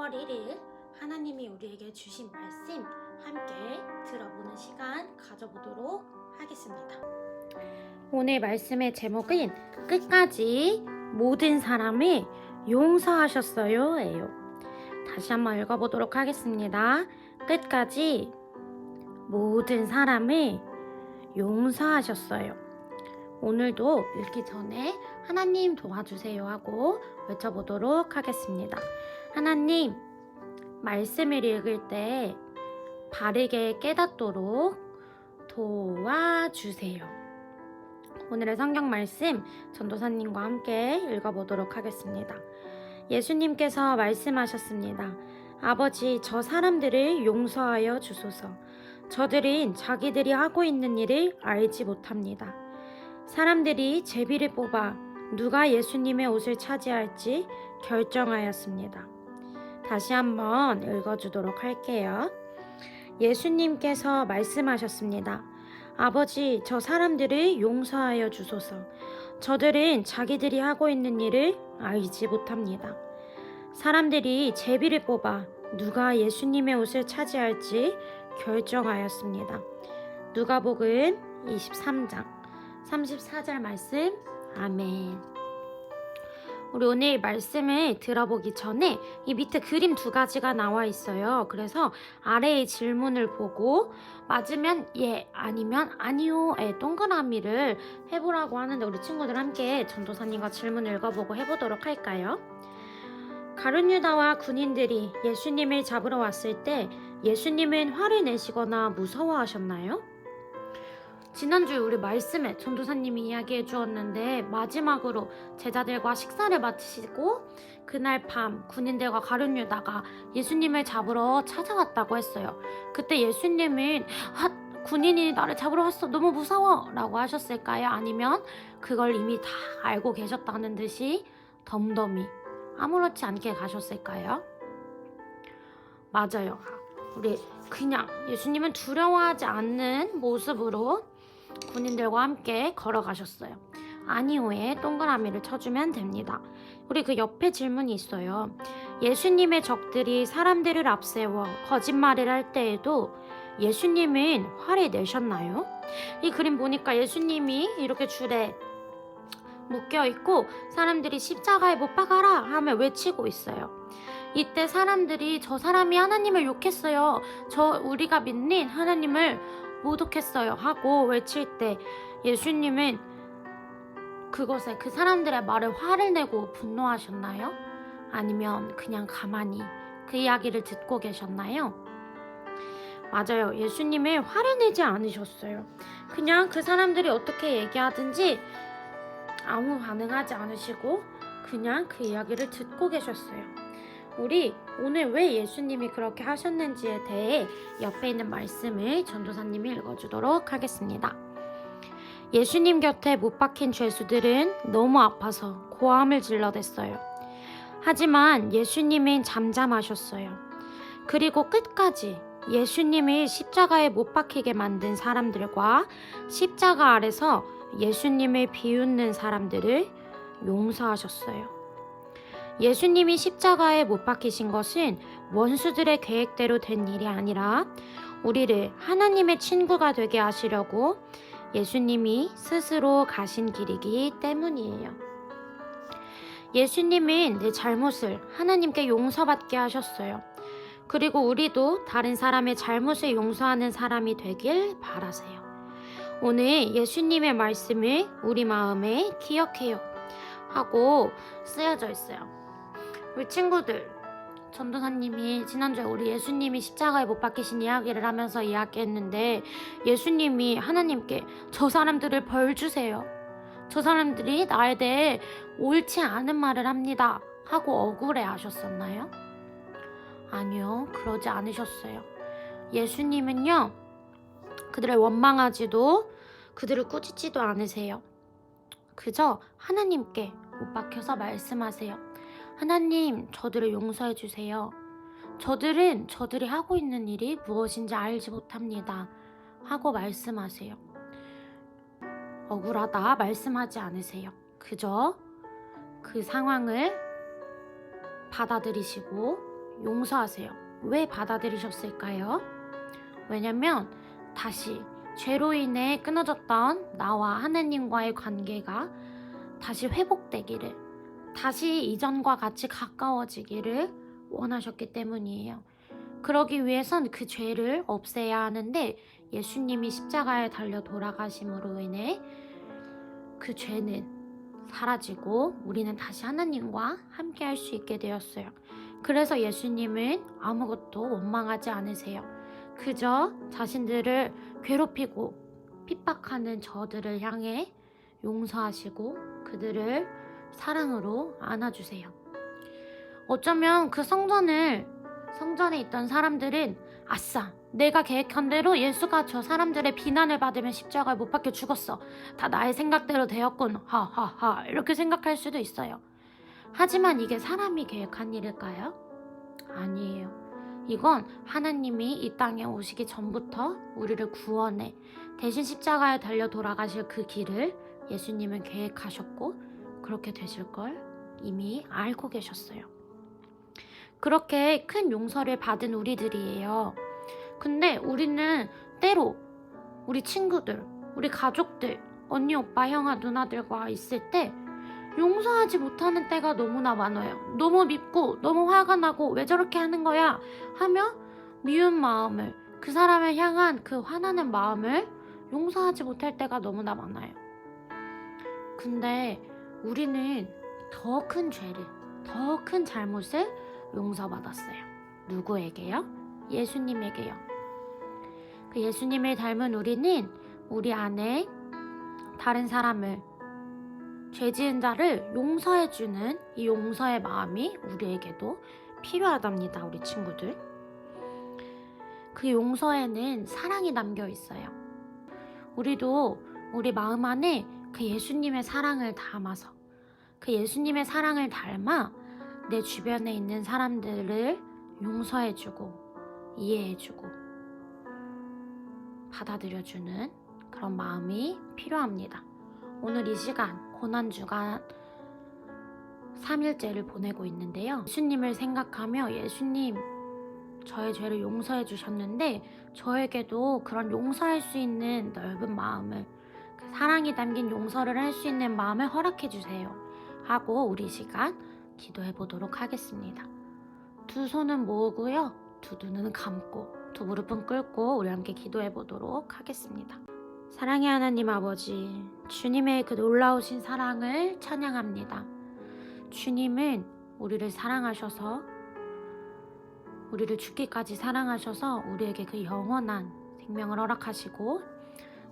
10월 1일 하나님이 우리에게 주신 말씀 함께 들어보는 시간 가져보도록 하겠습니다. 오늘 말씀의 제목은 끝까지 모든 사람을 용서하셨어요 예요. 다시 한번 읽어보도록 하겠습니다. 끝까지 모든 사람을 용서하셨어요. 오늘도 읽기 전에 하나님 도와주세요 하고 외쳐보도록 하겠습니다. 하나님, 말씀을 읽을 때 바르게 깨닫도록 도와주세요. 오늘의 성경 말씀 전도사님과 함께 읽어보도록 하겠습니다. 예수님께서 말씀하셨습니다. 아버지, 저 사람들을 용서하여 주소서. 저들은 자기들이 하고 있는 일을 알지 못합니다. 사람들이 제비를 뽑아 누가 예수님의 옷을 차지할지 결정하였습니다. 다시 한번 읽어주도록 할게요. 예수님께서 말씀하셨습니다. 아버지, 저 사람들을 용서하여 주소서. 저들은 자기들이 하고 있는 일을 알지 못합니다. 사람들이 제비를 뽑아 누가 예수님의 옷을 차지할지 결정하였습니다. 누가복음 23장 34절 말씀. 아멘. 우리 오늘 말씀을 들어보기 전에 이 밑에 그림 2가지가 나와 있어요. 그래서 아래의 질문을 보고 맞으면 예, 아니면 아니요의 동그라미를 해보라고 하는데 우리 친구들 함께 전도사님과 질문을 읽어보고 해보도록 할까요? 가룟유다와 군인들이 예수님을 잡으러 왔을 때 예수님은 화를 내시거나 무서워하셨나요? 지난주에 우리 말씀에 전도사님이 이야기해 주었는데 마지막으로 제자들과 식사를 마치시고 그날 밤 군인들과 가룟유다가 예수님을 잡으러 찾아왔다고 했어요. 그때 예수님은 군인이 나를 잡으러 왔어, 너무 무서워 라고 하셨을까요? 아니면 그걸 이미 다 알고 계셨다는 듯이 덤덤히 아무렇지 않게 가셨을까요? 맞아요. 우리 그냥 예수님은 두려워하지 않는 모습으로 군인들과 함께 걸어가셨어요. 아니오에 동그라미를 쳐주면 됩니다. 우리 그 옆에 질문이 있어요. 예수님의 적들이 사람들을 앞세워 거짓말을 할 때에도 예수님은 화를 내셨나요? 이 그림 보니까 예수님이 이렇게 줄에 묶여있고 사람들이 십자가에 못 박아라 하며 외치고 있어요. 이때 사람들이 저 사람이 하나님을 욕했어요. 우리가 믿는 하나님을 모독했어요 하고 외칠 때 예수님은 그것에 그 사람들의 말에 화를 내고 분노하셨나요? 아니면 그냥 가만히 그 이야기를 듣고 계셨나요? 맞아요. 예수님은 화를 내지 않으셨어요. 그냥 그 사람들이 어떻게 얘기하든지 아무 반응하지 않으시고 그냥 그 이야기를 듣고 계셨어요. 우리 오늘 왜 예수님이 그렇게 하셨는지에 대해 옆에 있는 말씀을 전도사님이 읽어주도록 하겠습니다. 예수님 곁에 못 박힌 죄수들은 너무 아파서 고함을 질러댔어요. 하지만 예수님은 잠잠하셨어요. 그리고 끝까지 예수님을 십자가에 못 박히게 만든 사람들과 십자가 아래서 예수님을 비웃는 사람들을 용서하셨어요. 예수님이 십자가에 못 박히신 것은 원수들의 계획대로 된 일이 아니라 우리를 하나님의 친구가 되게 하시려고 예수님이 스스로 가신 길이기 때문이에요. 예수님은 내 잘못을 하나님께 용서받게 하셨어요. 그리고 우리도 다른 사람의 잘못을 용서하는 사람이 되길 바라세요. 오늘 예수님의 말씀을 우리 마음에 기억해요 하고 쓰여져 있어요. 우리 친구들, 전도사님이 지난주에 우리 예수님이 십자가에 못 박히신 이야기를 하면서 이야기했는데 예수님이 하나님께 저 사람들을 벌 주세요. 저 사람들이 나에 대해 옳지 않은 말을 합니다 하고 억울해 하셨었나요? 아니요, 그러지 않으셨어요. 예수님은요, 그들을 원망하지도 그들을 꾸짖지도 않으세요. 그저 하나님께 못 박혀서 말씀하세요. 하나님, 저들을 용서해 주세요. 저들은 저들이 하고 있는 일이 무엇인지 알지 못합니다 하고 말씀하세요. 억울하다 말씀하지 않으세요. 그저 그 상황을 받아들이시고 용서하세요. 왜 받아들이셨을까요? 왜냐면 다시 죄로 인해 끊어졌던 나와 하나님과의 관계가 다시 회복되기를, 다시 이전과 같이 가까워지기를 원하셨기 때문이에요. 그러기 위해선 그 죄를 없애야 하는데 예수님이 십자가에 달려 돌아가심으로 인해 그 죄는 사라지고 우리는 다시 하나님과 함께 할 수 있게 되었어요. 그래서 예수님은 아무것도 원망하지 않으세요. 그저 자신들을 괴롭히고 핍박하는 저들을 향해 용서하시고 그들을 사랑으로 안아주세요. 어쩌면 그 성전에 있던 사람들은 아싸, 내가 계획한 대로 예수가 저 사람들의 비난을 받으며 십자가에 못 박혀 죽었어. 다 나의 생각대로 되었군. 하하하. 이렇게 생각할 수도 있어요. 하지만 이게 사람이 계획한 일일까요? 아니에요. 이건 하나님이 이 땅에 오시기 전부터 우리를 구원해 대신 십자가에 달려 돌아가실 그 길을 예수님은 계획하셨고 그렇게 되실 걸 이미 알고 계셨어요. 그렇게 큰 용서를 받은 우리들이에요. 근데 우리는 때로 우리 친구들, 우리 가족들, 언니, 오빠, 형아, 누나들과 있을 때 용서하지 못하는 때가 너무나 많아요. 너무 밉고 너무 화가 나고 왜 저렇게 하는 거야 하며 미운 마음을, 그 사람을 향한 그 화나는 마음을 용서하지 못할 때가 너무나 많아요. 근데 우리는 더 큰 죄를, 더 큰 잘못을 용서받았어요. 누구에게요? 예수님에게요. 그 예수님을 닮은 우리는 우리 안에 다른 사람을, 죄 지은 자를 용서해주는 이 용서의 마음이 우리에게도 필요하답니다. 우리 친구들. 그 용서에는 사랑이 담겨 있어요. 우리도 우리 마음 안에 그 예수님의 사랑을 담아서, 그 예수님의 사랑을 닮아 내 주변에 있는 사람들을 용서해주고 이해해주고 받아들여주는 그런 마음이 필요합니다. 오늘 이 시간 고난주간 3일째를 보내고 있는데요. 예수님을 생각하며 예수님, 저의 죄를 용서해 주셨는데 저에게도 그런 용서할 수 있는 넓은 마음을, 그 사랑이 담긴 용서를 할 수 있는 마음을 허락해 주세요 하고 우리 시간 기도해 보도록 하겠습니다. 두 손은 모으고요, 두 눈은 감고 두 무릎은 꿇고 우리 함께 기도해 보도록 하겠습니다. 사랑의 하나님 아버지, 주님의 그 놀라우신 사랑을 찬양합니다. 주님은 우리를 사랑하셔서, 우리를 죽기까지 사랑하셔서 우리에게 그 영원한 생명을 허락하시고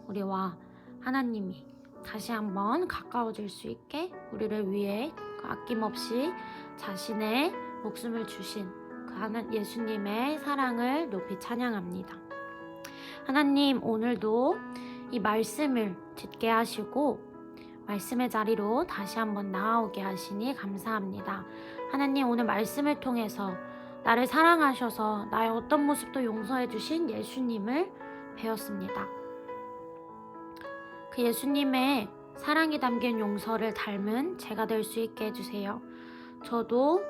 우리와 하나님이 다시 한번 가까워질 수 있게 우리를 위해 아낌없이 자신의 목숨을 주신 그 예수님의 사랑을 높이 찬양합니다. 하나님, 오늘도 이 말씀을 듣게 하시고 말씀의 자리로 다시 한번 나아오게 하시니 감사합니다. 하나님, 오늘 말씀을 통해서 나를 사랑하셔서 나의 어떤 모습도 용서해 주신 예수님을 배웠습니다. 그 예수님의 사랑이 담긴 용서를 닮은 제가 될 수 있게 해주세요. 저도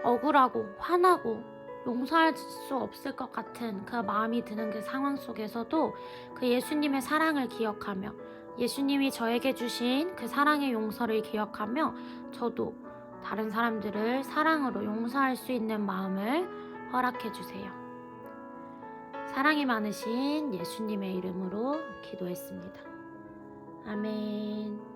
억울하고 화나고 용서할 수 없을 것 같은 그 마음이 드는 그 상황 속에서도 그 예수님의 사랑을 기억하며 예수님이 저에게 주신 그 사랑의 용서를 기억하며 저도 다른 사람들을 사랑으로 용서할 수 있는 마음을 허락해 주세요. 사랑이 많으신 예수님의 이름으로 기도했습니다. 아멘.